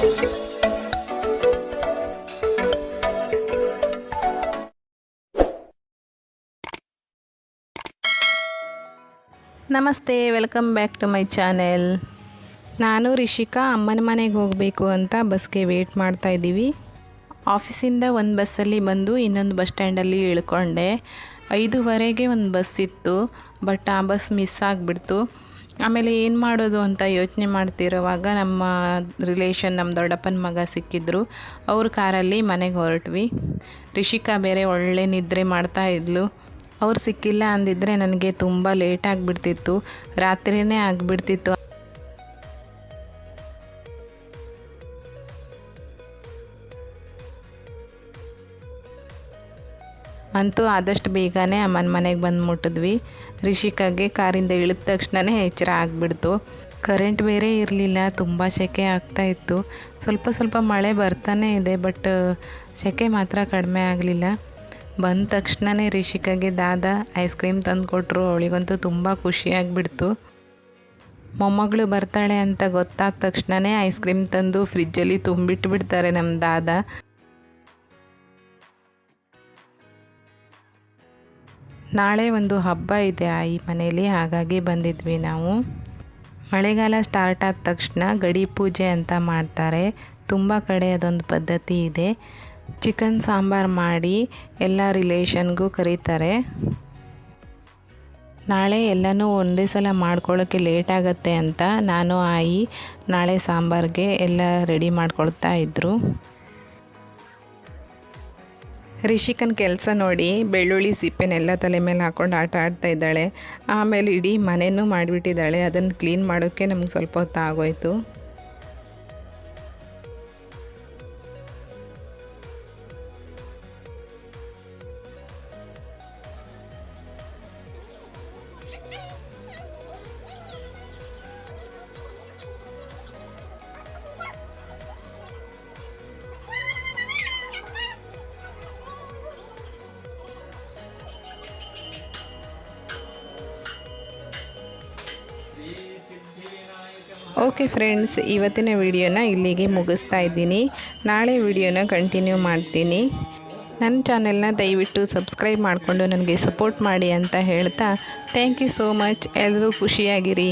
ನಮಸ್ತೆ, welcome back to my channel. ನಾನು ರಿಷಿಕಾ ಅಮ್ಮನ ಮನೆಗೆ ಹೋಗಬೇಕು ಅಂತ ಬಸ್ಗೆ ವೇಟ್ ಮಾಡ್ತಾ ಇದ್ದೀವಿ. ಆಫೀಸಿಂದ ಒಂದು ಬಸ್ಸಲ್ಲಿ ಬಂದು ಇನ್ನೊಂದು ಬಸ್ ಸ್ಟ್ಯಾಂಡಲ್ಲಿ ಇಳ್ಕೊಂಡೆ. 5:15ಗೆ ಒಂದು ಬಸ್ ಇತ್ತು, ಬಟ್ ಆ ಬಸ್ ಮಿಸ್ ಆಗಿಬಿಡ್ತು. ಆಮೇಲೆ ಏನು ಮಾಡೋದು ಅಂತ ಯೋಚನೆ ಮಾಡ್ತಿರೋವಾಗ ನಮ್ಮ ರಿಲೇಷನ್, ನಮ್ಮ ದೊಡ್ಡಪ್ಪನ ಮಗ ಸಿಕ್ಕಿದ್ರು. ಅವ್ರ ಕಾರಲ್ಲಿ ಮನೆಗೆ ಹೊರಟ್ವಿ. ರಿಷಿಕಾ ಬೇರೆ ಒಳ್ಳೆ ನಿದ್ರೆ ಮಾಡ್ತಾ ಇದ್ಲು. ಅವ್ರು ಸಿಕ್ಕಿಲ್ಲ ಅಂದಿದ್ರೆ ನನಗೆ ತುಂಬ ಲೇಟ್ ಆಗಿಬಿಡ್ತಿತ್ತು, ರಾತ್ರಿಯೇ ಆಗಿಬಿಡ್ತಿತ್ತು. ಅಂತೂ ಆದಷ್ಟು ಬೇಗನೆ ಅಮ್ಮನ ಮನೆಗೆ ಬಂದು ಮುಟ್ಟಿದ್ವಿ. ರಿಷಿಕಾಗೆ ಕಾರಿಂದ ಇಳಿದ ತಕ್ಷಣವೇ ಎಚ್ಚರ ಆಗಿಬಿಡ್ತು. ಕರೆಂಟ್ ಬೇರೆ ಇರಲಿಲ್ಲ, ತುಂಬ ಸೆಕೆ ಆಗ್ತಾಯಿತ್ತು. ಸ್ವಲ್ಪ ಮಳೆ ಬರ್ತಾನೆ ಇದೆ, ಬಟ್ ಸೆಕೆ ಮಾತ್ರ ಕಡಿಮೆ ಆಗಲಿಲ್ಲ. ಬಂದ ತಕ್ಷಣವೇ ರಿಷಿಕಾಗೆ ದಾದಾ ಐಸ್ ಕ್ರೀಮ್ ತಂದು ಕೊಟ್ಟರು. ಅವಳಿಗಂತೂ ತುಂಬ ಖುಷಿಯಾಗಿಬಿಡ್ತು. ಮೊಮ್ಮಗಳು ಬರ್ತಾಳೆ ಅಂತ ಗೊತ್ತಾದ ತಕ್ಷಣವೇ ಐಸ್ ಕ್ರೀಮ್ ತಂದು ಫ್ರಿಜ್ಜಲ್ಲಿ ತುಂಬಿಟ್ಬಿಡ್ತಾರೆ ನಮ್ಮ ದಾದಾ. ನಾಳೆ ಒಂದು ಹಬ್ಬ ಇದೆ ಈ ಮನೇಲಿ, ಹಾಗಾಗಿ ಬಂದಿದ್ವಿ ನಾವು. ಮಳೆಗಾಲ ಸ್ಟಾರ್ಟ್ ಆದ ತಕ್ಷಣ ಗಡಿ ಪೂಜೆ ಅಂತ ಮಾಡ್ತಾರೆ. ತುಂಬ ಕಡೆ ಅದೊಂದು ಪದ್ಧತಿ ಇದೆ. ಚಿಕನ್ ಸಾಂಬಾರು ಮಾಡಿ ಎಲ್ಲ ರಿಲೇಷನ್ಗೂ ಕರೀತಾರೆ. ನಾಳೆ ಎಲ್ಲನೂ ಒಂದೇ ಸಲ ಮಾಡ್ಕೊಳ್ಳೋಕ್ಕೆ ಲೇಟ್ ಆಗುತ್ತೆ ಅಂತ ನಾನು ಆಯಿ ನಾಳೆ ಸಾಂಬಾರಿಗೆ ಎಲ್ಲ ರೆಡಿ ಮಾಡ್ಕೊಳ್ತಾ ಇದ್ದರು. ರಿಷಿಕನ ಕೆಲಸ ನೋಡಿ, ಬೆಳ್ಳುಳ್ಳಿ ಸಿಪ್ಪೆನೆಲ್ಲ ತಲೆ ಮೇಲೆ ಹಾಕ್ಕೊಂಡು ಆಟ ಆಡ್ತಾ ಇದ್ದಾಳೆ. ಆಮೇಲೆ ಇಡೀ ಮನೆಯೂ ಮಾಡಿಬಿಟ್ಟಿದ್ದಾಳೆ. ಅದನ್ನು ಕ್ಲೀನ್ ಮಾಡೋಕ್ಕೆ ನಮ್ಗೆ ಸ್ವಲ್ಪ ಹೊತ್ತು ಆಗೋಯ್ತು. ಓಕೆ ಫ್ರೆಂಡ್ಸ್, ಇವತ್ತಿನ ವಿಡಿಯೋನ ಇಲ್ಲಿಗೆ ಮುಗಿಸ್ತಾ ಇದ್ದೀನಿ. ನಾಳೆ ವಿಡಿಯೋನ ಕಂಟಿನ್ಯೂ ಮಾಡ್ತೀನಿ. ನನ್ನ ಚಾನೆಲ್ನ ದಯವಿಟ್ಟು ಸಬ್ಸ್ಕ್ರೈಬ್ ಮಾಡಿಕೊಂಡು ನನಗೆ ಸಪೋರ್ಟ್ ಮಾಡಿ ಅಂತ ಹೇಳ್ತಾ, ಥ್ಯಾಂಕ್ ಯು ಸೋ ಮಚ್. ಎಲ್ಲರೂ ಖುಷಿಯಾಗಿರಿ.